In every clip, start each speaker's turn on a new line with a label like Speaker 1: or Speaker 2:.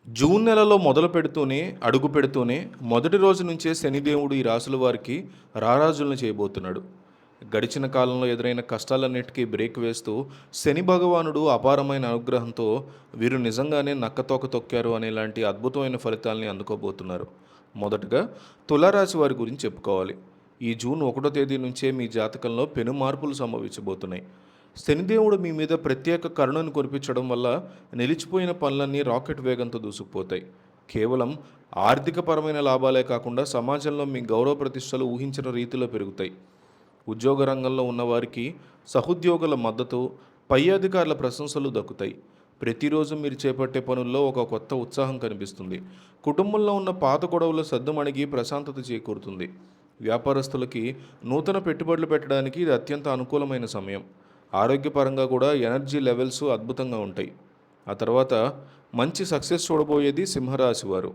Speaker 1: June నెలలో మొదలు పెడుతూనే, అడుగు పెడుతూనే మొదటి రోజు నుంచే శనిదేవుడు ఈ రాశుల వారికి రారాజులను చేయబోతున్నాడు. గడిచిన కాలంలో ఎదురైన కష్టాలన్నిటికీ బ్రేక్ వేస్తూ శని భగవానుడు అపారమైన అనుగ్రహంతో వీరు నిజంగానే నక్కతోక తొక్కారు అనేలాంటి అద్భుతమైన ఫలితాల్ని అందుకోబోతున్నారు. మొదటగా తులారాశి వారి గురించి చెప్పుకోవాలి. ఈ జూన్ 1వ తేదీ నుంచే మీ జాతకంలో పెను మార్పులు సంభవించబోతున్నాయి. శనిదేవుడు మీ మీద ప్రత్యేక కరుణను కురిపించడం వల్ల నిలిచిపోయిన పనులన్నీ రాకెట్ వేగంతో దూసుకుపోతాయి. కేవలం ఆర్థికపరమైన లాభాలే కాకుండా సమాజంలో మీ గౌరవ ప్రతిష్టలు ఊహించిన రీతిలో పెరుగుతాయి. ఉద్యోగ రంగంలో ఉన్నవారికి సహోద్యోగుల మద్దతు, పై అధికారుల ప్రశంసలు దక్కుతాయి. ప్రతిరోజు మీరు చేపట్టే పనుల్లో ఒక కొత్త ఉత్సాహం కనిపిస్తుంది. కుటుంబంలో ఉన్న పాత గొడవలు సద్దుమణిగి ప్రశాంతత చేకూరుతుంది. వ్యాపారస్తులకి నూతన పెట్టుబడులు పెట్టడానికి ఇది అత్యంత అనుకూలమైన సమయం. ఆరోగ్యపరంగా కూడా ఎనర్జీ లెవెల్స్ అద్భుతంగా ఉంటాయి. ఆ తర్వాత మంచి సక్సెస్ చూడబోయేది సింహరాశి వారు.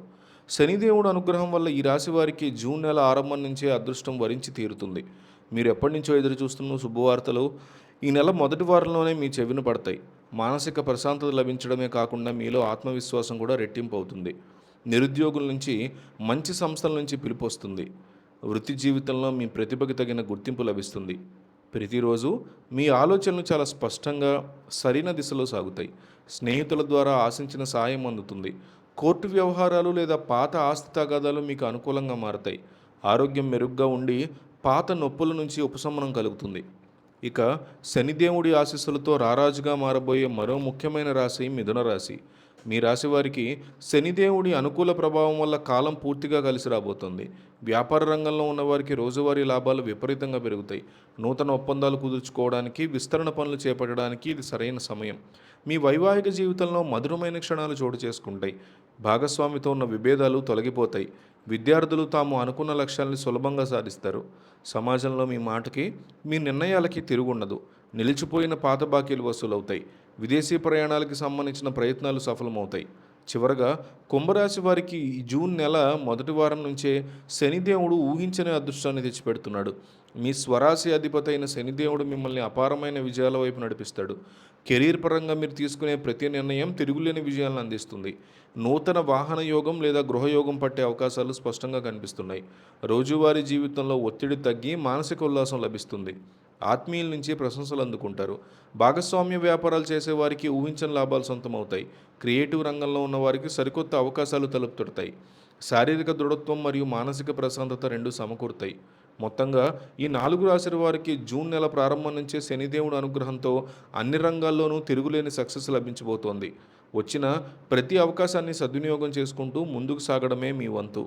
Speaker 1: శనిదేవుడు అనుగ్రహం వల్ల ఈ రాశి వారికి జూన్ నెల ఆరంభం నుంచే అదృష్టం వరించి తీరుతుంది. మీరు ఎప్పటి నుంచో ఎదురు చూస్తున్న శుభవార్తలు ఈ నెల మొదటి వారంలోనే మీ చెవిన పడతాయి. మానసిక ప్రశాంతత లభించడమే కాకుండా మీలో ఆత్మవిశ్వాసం కూడా రెట్టింపు అవుతుంది. నిరుద్యోగుల నుంచి మంచి సంస్థల నుంచి పిలుపు వస్తుంది. వృత్తి జీవితంలో మీ ప్రతిభకి తగిన గుర్తింపు లభిస్తుంది. ప్రతిరోజు మీ ఆలోచనలు చాలా స్పష్టంగా సరైన దిశలో సాగుతాయి. స్నేహితుల ద్వారా ఆశించిన సాయం అందుతుంది. కోర్టు వ్యవహారాలు లేదా పాత ఆస్తి తగాదాలు మీకు అనుకూలంగా మారతాయి. ఆరోగ్యం మెరుగ్గా ఉండి పాత నొప్పుల నుంచి ఉపశమనం కలుగుతుంది. ఇక శనిదేవుడి ఆశీస్సులతో రారాజుగా మారబోయే మరో ముఖ్యమైన రాశి మిథున రాశి. మీ రాశి వారికి శనిదేవుడి అనుకూల ప్రభావం వల్ల కాలం పూర్తిగా కలిసి రాబోతుంది. వ్యాపార రంగంలో ఉన్నవారికి రోజువారీ లాభాలు విపరీతంగా పెరుగుతాయి. నూతన ఒప్పందాలు కుదుర్చుకోవడానికి, విస్తరణ పనులు చేపట్టడానికి ఇది సరైన సమయం. మీ వైవాహిక జీవితంలో మధురమైన క్షణాలు చోటు చేసుకుంటాయి. భాగస్వామితో ఉన్న విభేదాలు తొలగిపోతాయి. విద్యార్థులు తాము అనుకున్న లక్ష్యాల్ని సులభంగా సాధిస్తారు. సమాజంలో మీ మాటకి, మీ నిర్ణయాలకి తిరుగుండదు. నిలిచిపోయిన పాత బాకీలు వసూలవుతాయి. విదేశీ ప్రయాణాలకి సంబంధించిన ప్రయత్నాలు సఫలమవుతాయి. చివరగా కుంభరాశి వారికి ఈ జూన్ నెల మొదటి వారం నుంచే శనిదేవుడు ఊహించని అదృష్టాన్ని తెచ్చిపెడుతున్నాడు. మీ స్వరాశి అధిపతి అయిన శనిదేవుడు మిమ్మల్ని అపారమైన విజయాల వైపు నడిపిస్తాడు. కెరీర్ పరంగా మీరు తీసుకునే ప్రతి నిర్ణయం తిరుగులేని విజయాలను అందిస్తుంది. నూతన వాహన యోగం లేదా గృహయోగం పట్టే అవకాశాలు స్పష్టంగా కనిపిస్తున్నాయి. రోజువారీ జీవితంలో ఒత్తిడి తగ్గి మానసిక ఉల్లాసం లభిస్తుంది. ఆత్మీయుల నుంచి ప్రశంసలు అందుకుంటారు. భాగస్వామ్య వ్యాపారాలు చేసేవారికి ఊహించని లాభాలు సొంతమవుతాయి. క్రియేటివ్ రంగంలో ఉన్నవారికి సరికొత్త అవకాశాలు తలుపుతుంటాయి. శారీరక దృఢత్వం మరియు మానసిక ప్రశాంతత రెండు సమకూరుతాయి. మొత్తంగా ఈ 4 రాశుల వారికి జూన్ నెల ప్రారంభం నుంచే శనిదేవుడు అనుగ్రహంతో అన్ని రంగాల్లోనూ తిరుగులేని సక్సెస్ లభించబోతోంది. వచ్చిన ప్రతి అవకాశాన్ని సద్వినియోగం చేసుకుంటూ ముందుకు సాగడమే మీ వంతు.